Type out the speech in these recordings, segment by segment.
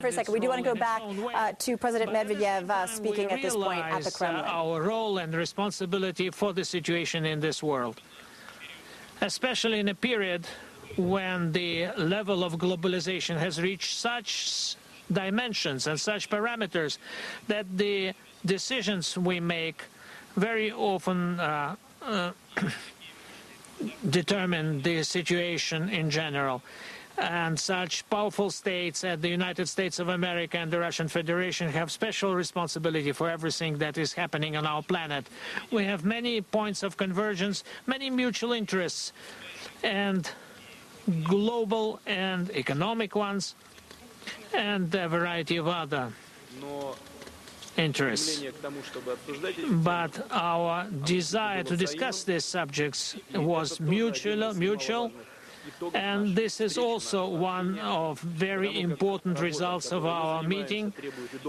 For a second, we do want to go back to President Medvedev speaking at this point at the Kremlin. Our role and responsibility for the situation in this world, especially in a period when the level of globalization has reached such dimensions and such parameters that the decisions we make very often determine the situation in general. And such powerful states as the United States of America and the Russian Federation have special responsibility for everything that is happening on our planet. We have many points of convergence, many mutual interests, and global and economic ones, and a variety of other interests. But our desire to discuss these subjects was mutual. And this is also one of very important results of our meeting,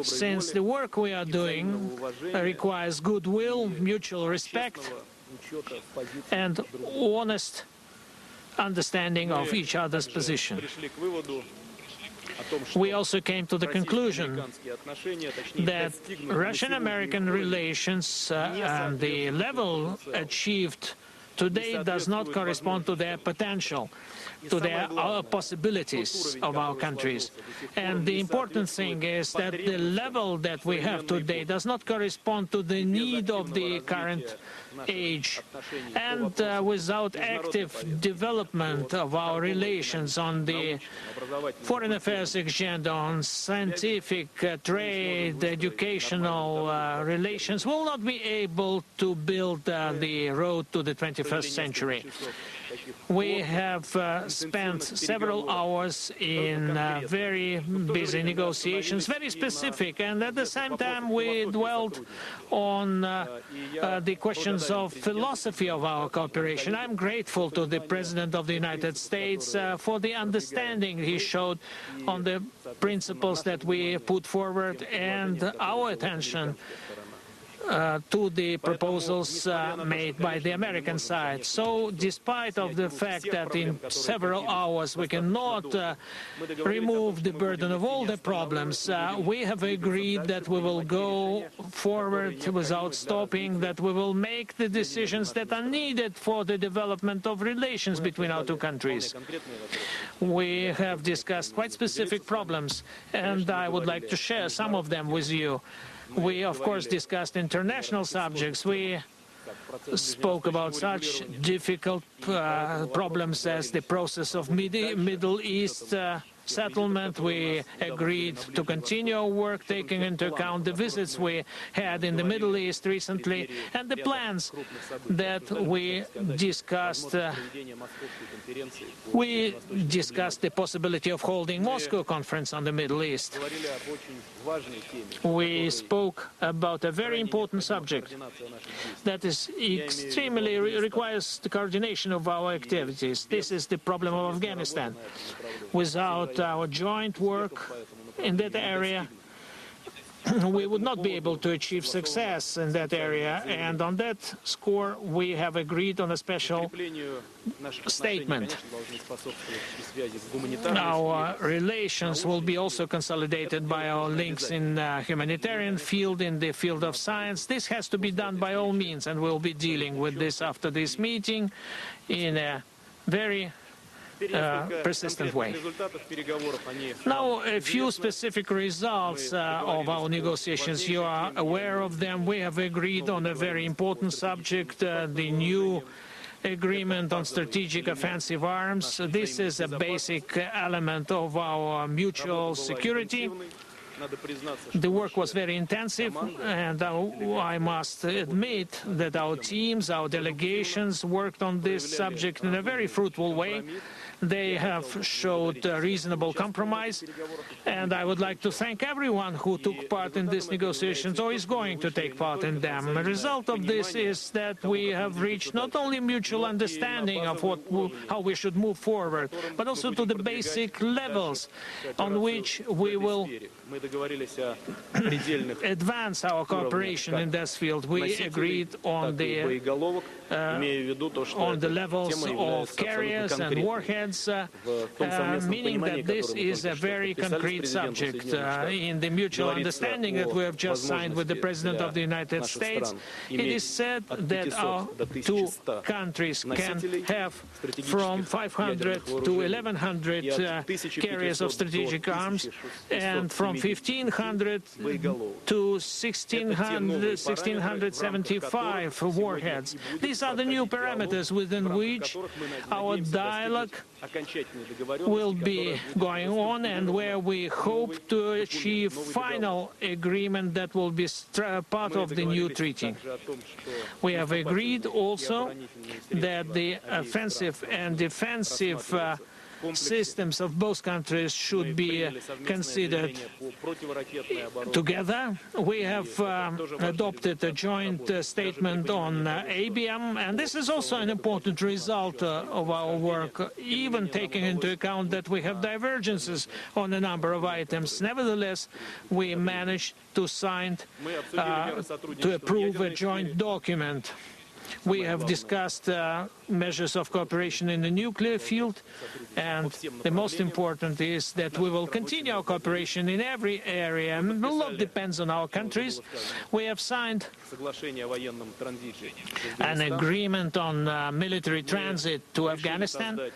since the work we are doing requires goodwill, mutual respect, and honest understanding of each other's position. We also came to the conclusion that Russian-American relations and the level achieved today does not correspond to their potential, to their possibilities of our countries. And the important thing is that the level that we have today does not correspond to the need of the current age. And without active development of our relations on the foreign affairs agenda, on scientific, trade, educational relations, we'll not be able to build the road to the 21st century. We have spent several hours in very busy negotiations, very specific, and at the same time we dwelled on the questions of philosophy of our cooperation. I'm grateful to the President of the United States for the understanding he showed on the principles that we put forward and our attention to the proposals made by the American side. So despite of the fact that in several hours we cannot remove the burden of all the problems, we have agreed that we will go forward without stopping, that we will make the decisions that are needed for the development of relations between our two countries. We have discussed quite specific problems, and I would like to share some of them with you. We, of course, discussed international subjects. We spoke about such difficult problems as the process of Middle East settlement. We agreed to continue our work, taking into account the visits we had in the Middle East recently and the plans that we discussed. We discussed the possibility of holding Moscow conference on the Middle East. We spoke about a very important subject that is extremely requires the coordination of our activities. This is the problem of Afghanistan. Without our joint work in that area, we would not be able to achieve success in that area, and on that score we have agreed on a special statement. Our relations will be also consolidated by our links in the humanitarian field, in the field of science. This has to be done by all means, and we'll be dealing with this after this meeting in a very persistent way. Now, a few specific results of our negotiations. You are aware of them. We have agreed on a very important subject, the new agreement on strategic offensive arms. This is a basic element of our mutual security. The work was very intensive, and I must admit that our teams, our delegations worked on this subject in a very fruitful way. They have showed a reasonable compromise, and I would like to thank everyone who took part in these negotiations or is going to take part in them. The result of this is that we have reached not only mutual understanding of how we should move forward, but also to the basic levels on which we will advance our cooperation in this field. We agreed on the levels of carriers and warheads, warheads, meaning that this is a very concrete subject. In the mutual understanding that we have just signed with the President of the United States, it is said that our two countries can have from 500 to 1,100 carriers of strategic arms, and from 1,500 to 1,675 warheads. These are the new parameters within which our dialogue will be going on, and where we hope to achieve final agreement that will be part of the new treaty. We have agreed also that the offensive and defensive systems of both countries should be considered together. We have adopted a joint statement on ABM, and this is also an important result of our work, even taking into account that we have divergences on a number of items. Nevertheless, we managed to approve a joint document. We have discussed measures of cooperation in the nuclear field, and the most important is that we will continue our cooperation in every area. A lot depends on our countries. We have signed an agreement on military transit to Afghanistan.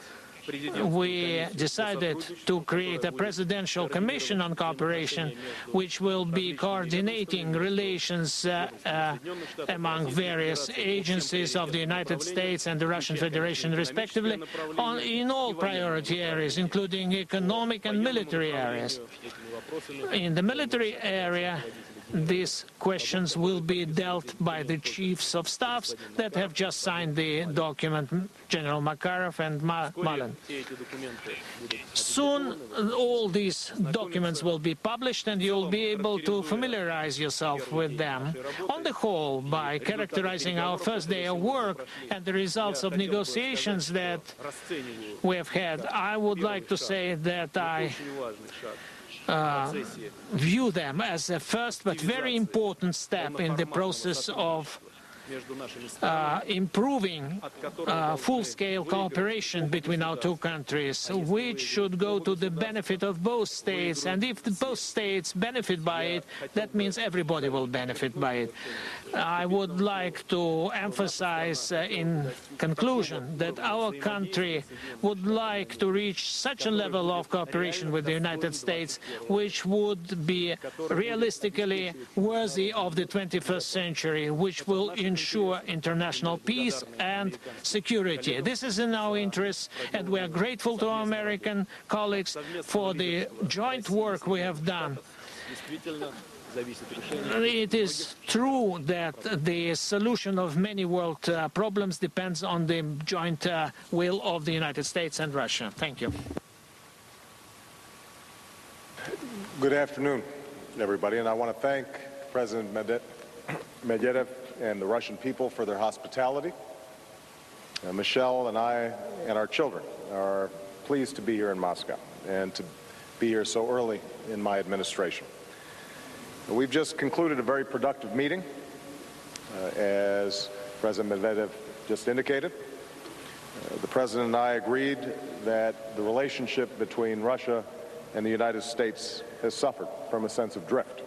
We decided to create a presidential commission on cooperation, which will be coordinating relations among various agencies of the United States and the Russian Federation, respectively, in all priority areas, including economic and military areas. In the military area, these questions will be dealt by the chiefs of staffs that have just signed the document, General Makarov and Malin. Soon, all these documents will be published, and you'll be able to familiarize yourself with them. On the whole, by characterizing our first day of work and the results of negotiations that we have had, I would like to say that I view them as a first but very important step in the process of improving full-scale cooperation between our two countries, which should go to the benefit of both states. And if both states benefit by it, that means everybody will benefit by it. I would like to emphasize in conclusion that our country would like to reach such a level of cooperation with the United States which would be realistically worthy of the 21st century, which will ensure international peace and security. This is in our interests, and we are grateful to our American colleagues for the joint work we have done. It is true that the solution of many world problems depends on the joint will of the United States and Russia. Thank you. Good afternoon, everybody, and I want to thank President Medvedev and the Russian people for their hospitality. Michelle and I and our children are pleased to be here in Moscow and to be here so early in my administration. We've just concluded a very productive meeting, as President Medvedev just indicated. The President and I agreed that the relationship between Russia and the United States has suffered from a sense of drift.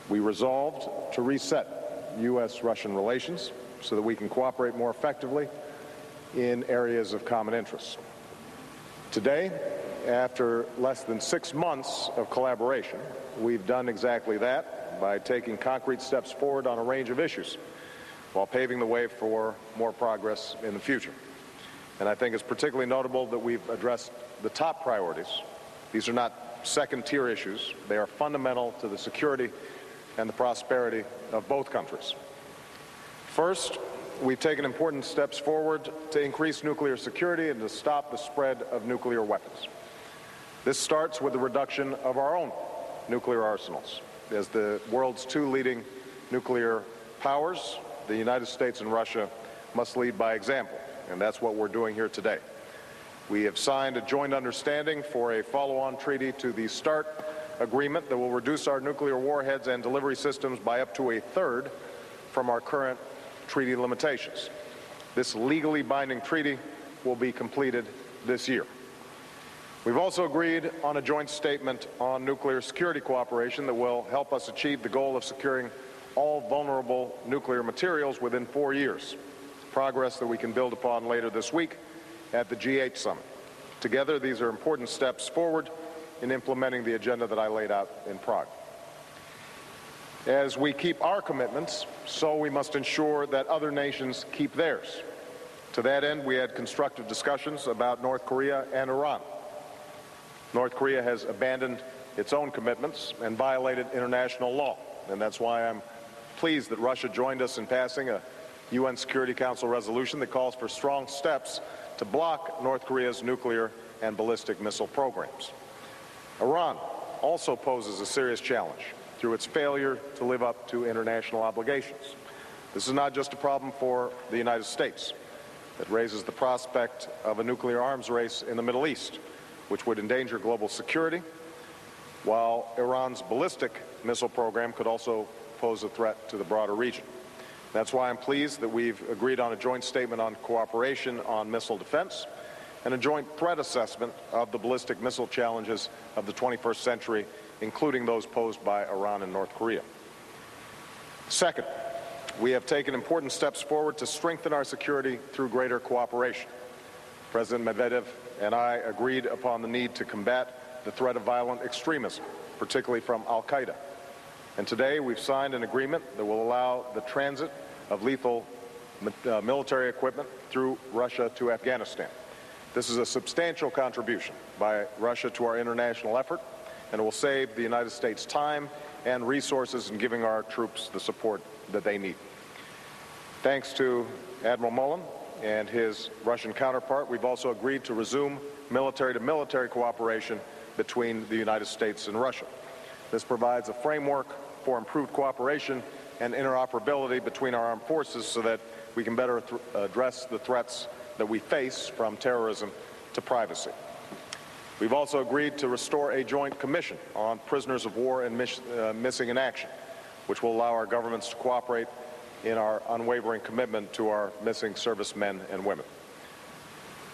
We resolved to reset U.S.-Russian relations so that we can cooperate more effectively in areas of common interest. Today, after less than 6 months of collaboration, we've done exactly that by taking concrete steps forward on a range of issues while paving the way for more progress in the future. And I think it's particularly notable that we've addressed the top priorities. These are not second-tier issues. They are fundamental to the security and the prosperity of both countries. First, we've taken important steps forward to increase nuclear security and to stop the spread of nuclear weapons. This starts with the reduction of our own nuclear arsenals. As the world's two leading nuclear powers, the United States and Russia must lead by example, and that's what we're doing here today. We have signed a joint understanding for a follow-on treaty to the START agreement that will reduce our nuclear warheads and delivery systems by up to 1/3 from our current treaty limitations. This legally binding treaty will be completed this year. We've also agreed on a joint statement on nuclear security cooperation that will help us achieve the goal of securing all vulnerable nuclear materials within 4 years, progress that we can build upon later this week at the G8 summit. Together, these are important steps forward in implementing the agenda that I laid out in Prague. As we keep our commitments, so we must ensure that other nations keep theirs. To that end, we had constructive discussions about North Korea and Iran. North Korea has abandoned its own commitments and violated international law, and that's why I'm pleased that Russia joined us in passing a UN Security Council resolution that calls for strong steps to block North Korea's nuclear and ballistic missile programs. Iran also poses a serious challenge through its failure to live up to international obligations. This is not just a problem for the United States. It raises the prospect of a nuclear arms race in the Middle East, which would endanger global security, while Iran's ballistic missile program could also pose a threat to the broader region. That's why I'm pleased that we've agreed on a joint statement on cooperation on missile defense and a joint threat assessment of the ballistic missile challenges of the 21st century, including those posed by Iran and North Korea. Second, we have taken important steps forward to strengthen our security through greater cooperation. President Medvedev and I agreed upon the need to combat the threat of violent extremism, particularly from al-Qaeda. And today we've signed an agreement that will allow the transit of lethal military equipment through Russia to Afghanistan. This is a substantial contribution by Russia to our international effort, and it will save the United States time and resources in giving our troops the support that they need. Thanks to Admiral Mullen and his Russian counterpart, we've also agreed to resume military-to-military cooperation between the United States and Russia. This provides a framework for improved cooperation and interoperability between our armed forces so that we can better address the threats that we face, from terrorism to privacy. We've also agreed to restore a joint commission on prisoners of war and missing in action, which will allow our governments to cooperate in our unwavering commitment to our missing servicemen and women.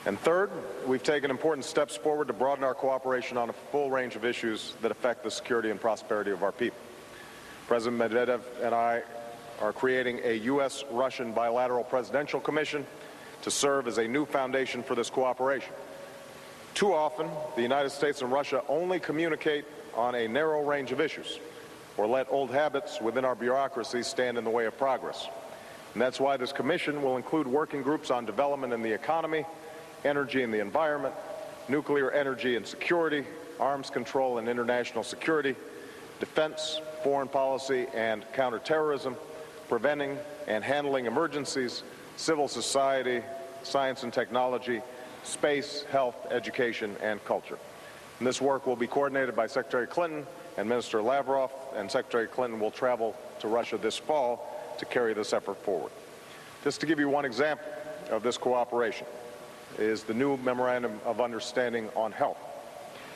And third, we've taken important steps forward to broaden our cooperation on a full range of issues that affect the security and prosperity of our people. President Medvedev and I are creating a U.S.-Russian bilateral presidential commission to serve as a new foundation for this cooperation. Too often, the United States and Russia only communicate on a narrow range of issues, or let old habits within our bureaucracy stand in the way of progress. And that's why this commission will include working groups on development in the economy, energy and the environment, nuclear energy and security, arms control and international security, defense, foreign policy and counterterrorism, preventing and handling emergencies, civil society, science and technology, space, health, education, and culture. And this work will be coordinated by Secretary Clinton and Minister Lavrov, and Secretary Clinton will travel to Russia this fall to carry this effort forward. Just to give you one example of this cooperation is the new Memorandum of Understanding on Health.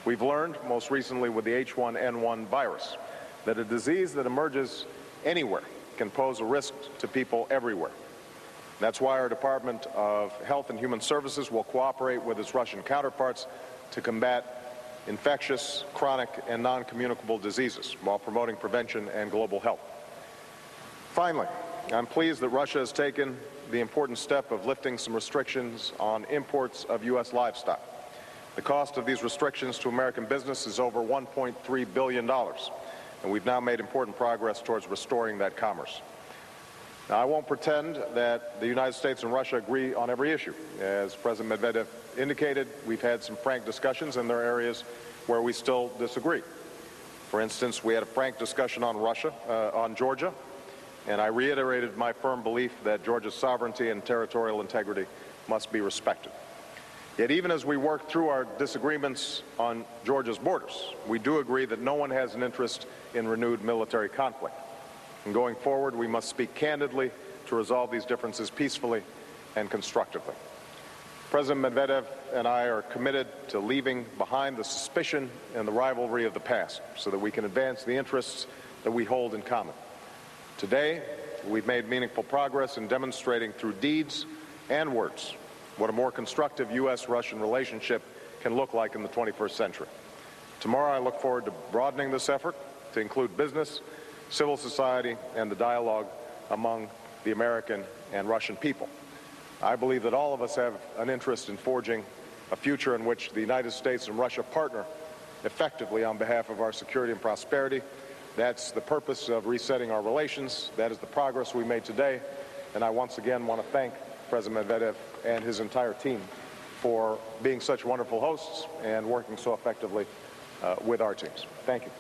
We've learned, most recently with the H1N1 virus, that a disease that emerges anywhere can pose a risk to people everywhere. That's why our Department of Health and Human Services will cooperate with its Russian counterparts to combat infectious, chronic, and non-communicable diseases while promoting prevention and global health. Finally, I'm pleased that Russia has taken the important step of lifting some restrictions on imports of U.S. livestock. The cost of these restrictions to American business is over $1.3 billion, and we've now made important progress towards restoring that commerce. Now, I won't pretend that the United States and Russia agree on every issue. As President Medvedev indicated, we've had some frank discussions, and there are areas where we still disagree. For instance, we had a frank discussion on Georgia, and I reiterated my firm belief that Georgia's sovereignty and territorial integrity must be respected. Yet even as we work through our disagreements on Georgia's borders, we do agree that no one has an interest in renewed military conflict. And going forward, we must speak candidly to resolve these differences peacefully and constructively. President Medvedev and I are committed to leaving behind the suspicion and the rivalry of the past so that we can advance the interests that we hold in common. Today, we've made meaningful progress in demonstrating through deeds and words what a more constructive U.S.-Russian relationship can look like in the 21st century. Tomorrow, I look forward to broadening this effort to include business, civil society, and the dialogue among the American and Russian people. I believe that all of us have an interest in forging a future in which the United States and Russia partner effectively on behalf of our security and prosperity. That's the purpose of resetting our relations. That is the progress we made today. And I once again want to thank President Medvedev and his entire team for being such wonderful hosts and working so effectively with our teams. Thank you.